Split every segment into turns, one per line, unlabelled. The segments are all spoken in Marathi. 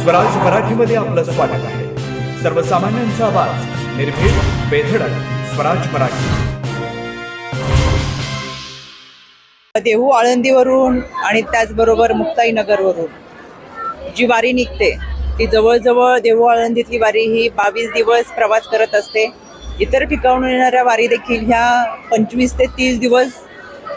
स्वराज मराठीमध्ये आपलं स्वागत आहे. सर्वसामान्यांचा आवाज, निर्भीड, बेधडक, स्वराज मराठी.
देहू आळंदीवरून आणि त्याचबरोबर मुक्ताईनगरवरून जी वारी निघते ती जवळजवळ देहू आळंदीतली वारी ही 22 दिवस प्रवास करत असते. इतर ठिकाणून येणाऱ्या वारी देखील ह्या 25 ते 30 दिवस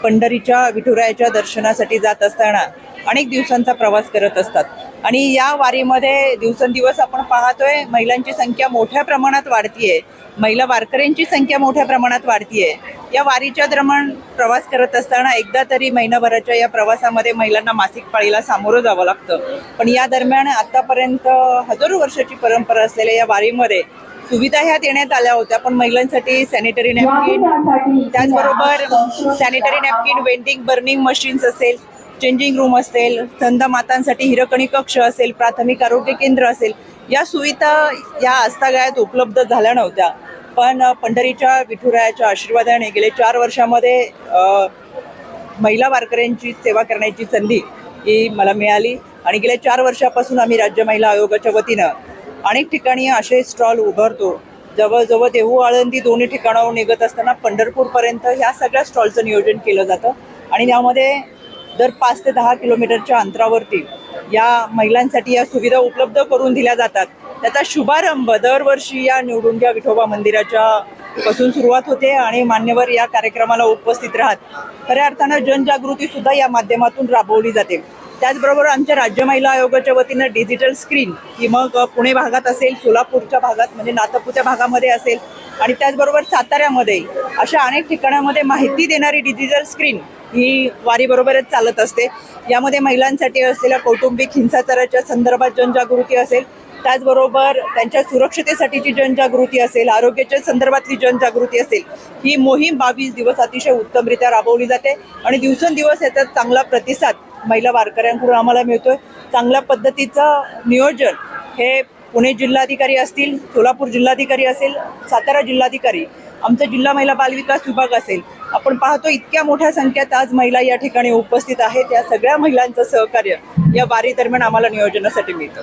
पंढरीच्या विठुरायाच्या दर्शनासाठी जात असताना अनेक दिवसांचा प्रवास करत असतात. आणि या वारीमध्ये दिवसेंदिवस आपण पाहतोय महिलांची संख्या मोठ्या प्रमाणात वाढतीये, महिला वारकऱ्यांची संख्या मोठ्या प्रमाणात वाढतीये. या वारीच्या दरम्यान प्रवास करत असताना एकदा तरी महिनाभराच्या या प्रवासामध्ये महिलांना मासिक पाळीला सामोरं जावं लागतं. पण या दरम्यान आतापर्यंत हजारो वर्षाची परंपरा असलेल्या या वारीमध्ये सुविधा ह्या देण्यात आल्या होत्या, पण महिलांसाठी सॅनिटरी नॅपकिन, त्याचबरोबर sanitary napkin, vending burning machines असेल, चेंजिंग रूम असेल, स्तंद मातांसाठी हिरकणी कक्ष असेल, प्राथमिक आरोग्य केंद्र असेल, या सुविधा या आस्थागाळ्यात उपलब्ध झाल्या नव्हत्या. पण पंढरीच्या विठुरायाच्या आशीर्वादाने गेले 4 वर्षामध्ये महिला वारकऱ्यांची सेवा करण्याची संधी ही मला मिळाली. आणि गेल्या 4 वर्षापासून आम्ही राज्य महिला आयोगाच्या वतीनं अनेक ठिकाणी असे स्टॉल उभारतो. जवळजवळ देहू आळंदी दोन्ही ठिकाणावर निघत असताना पंढरपूरपर्यंत ह्या सगळ्या स्टॉलचं नियोजन केलं जातं. आणि त्यामध्ये दर 5 ते 10 किलोमीटरच्या अंतरावरती या महिलांसाठी या सुविधा उपलब्ध करून दिल्या जातात. त्याचा शुभारंभ दरवर्षी या निवडून घ्या विठोबा मंदिराच्या पासून सुरुवात होते आणि मान्यवर या कार्यक्रमाला उपस्थित राहत खऱ्या अर्थानं जनजागृती सुद्धा या माध्यमातून राबवली जाते. त्याचबरोबर आमच्या राज्य महिला आयोगाच्या वतीनं डिजिटल स्क्रीन ही मग पुणे भागात असेल, सोलापूरच्या भागात म्हणजे नातपुत्या भागामध्ये असेल आणि त्याचबरोबर साताऱ्यामध्ये अशा अनेक ठिकाणामध्ये माहिती देणारी डिजिटल स्क्रीन ही वारीबरोबरच चालत असते. यामध्ये महिलांसाठी असलेल्या कौटुंबिक हिंसाचाराच्या संदर्भात जनजागृती असेल, त्याचबरोबर त्यांच्या सुरक्षतेसाठीची जनजागृती असेल, आरोग्याच्या संदर्भातली जनजागृती असेल, ही मोहीम 22 दिवस अतिशय उत्तमरित्या राबवली जाते. आणि दिवसेंदिवस याचा चांगला प्रतिसाद महिला वारकऱ्यांकडून आम्हाला मिळतोय. चांगल्या पद्धतीचं नियोजन हे पुणे जिल्हाधिकारी असतील, सोलापूर जिल्हाधिकारी असेल, सातारा जिल्हाधिकारी, आमचा जिल्हा महिला बालविकास विभाग असेल, आपण पाहतो इतक्या मोठ्या संख्येत आज महिला या ठिकाणी उपस्थित आहेत. या सगळ्या महिलांचं सहकार्य या वारी दरम्यान आम्हाला नियोजनासाठी मिळतं.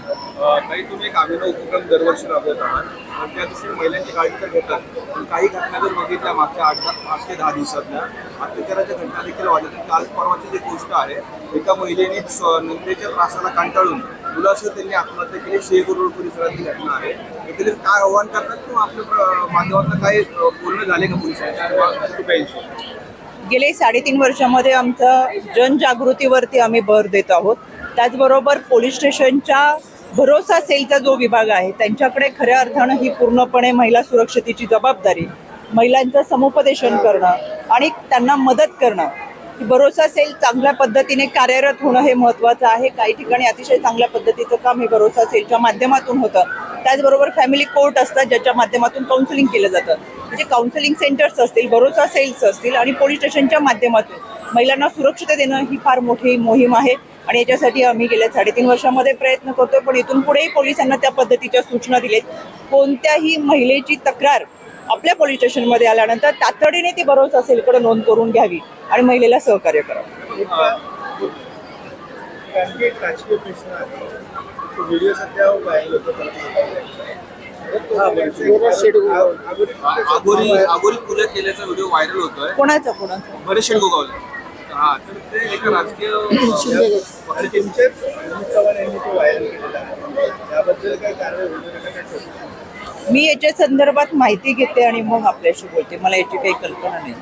काही तुम्ही एक अभिनव उपक्रम दरवर्षी राबवत आहात, त्या दिवशी महिलांची काळजी तर घेतात, पण काही घटना जर बघितल्या मागच्या 8 ते 10 दिवसातल्या अत्याचाराच्या घटना देखील वाढल्या. काल परवाची जी गोष्ट आहे, एका महिलेने नंदेच्या त्रासाला कंटाळून मुलासह त्यांनी आत्महत्या केली. शेगूर रोड परिसरातली घटना आहे. एकंदरीत काय आव्हान करतात किंवा आपल्या माध्यमातून काय बोलणं झाले का पोलिसांच्या?
गेले 3.5 वर्षामध्ये आमचं जनजागृतीवरती आम्ही भर देत आहोत. त्याचबरोबर पोलीस स्टेशनच्या भरोसा सेलचा जो विभाग आहे त्यांच्याकडे खऱ्या अर्थानं ही पूर्णपणे महिला सुरक्षतेची जबाबदारी, महिलांचं समुपदेशन करणं आणि त्यांना मदत करणं. भरोसा सेल चांगल्या पद्धतीने कार्यरत होणं हे महत्त्वाचं आहे. काही ठिकाणी अतिशय चांगल्या पद्धतीचं काम हे भरोसा सेलच्या माध्यमातून होतं. त्याचबरोबर फॅमिली कोर्ट असतात ज्याच्या माध्यमातून काउन्सिलिंग केलं जातं. म्हणजे काउन्सिलिंग सेंटर्स असतील, भरोसा सेल्स असतील आणि पोलीस स्टेशनच्या माध्यमातून महिलांना सुरक्षितता देणं ही फार मोठी मोहीम आहे. आणि याच्यासाठी आम्ही गेल्या 3.5 वर्षामध्ये प्रयत्न करतोय. पण इथून पुढेही पोलिसांना त्या पद्धतीच्या सूचना दिलेत. कोणत्याही महिलेची तक्रार आपल्या पोलीस स्टेशनमध्ये आल्यानंतर तातडीने ती भरोसा सेलकडे नोंद करून घ्यावी आणि महिलेला सहकार्य करावं.
व्हिडिओ सध्या व्हायरल होतो. आगोरी पूजा केल्याचा व्हिडिओ व्हायरल होतोय.
कोणाचा
बरेच शेडगोगावला. हा, तर ते एका राजकीय चव्हाण यांनी तो व्हायरल केलेला आहे. त्याबद्दल काय कारवाई होईल?
मी याच्या संदर्भात माहिती घेते आणि मग आपल्याशी बोलते. मला याची काही कल्पना नाही.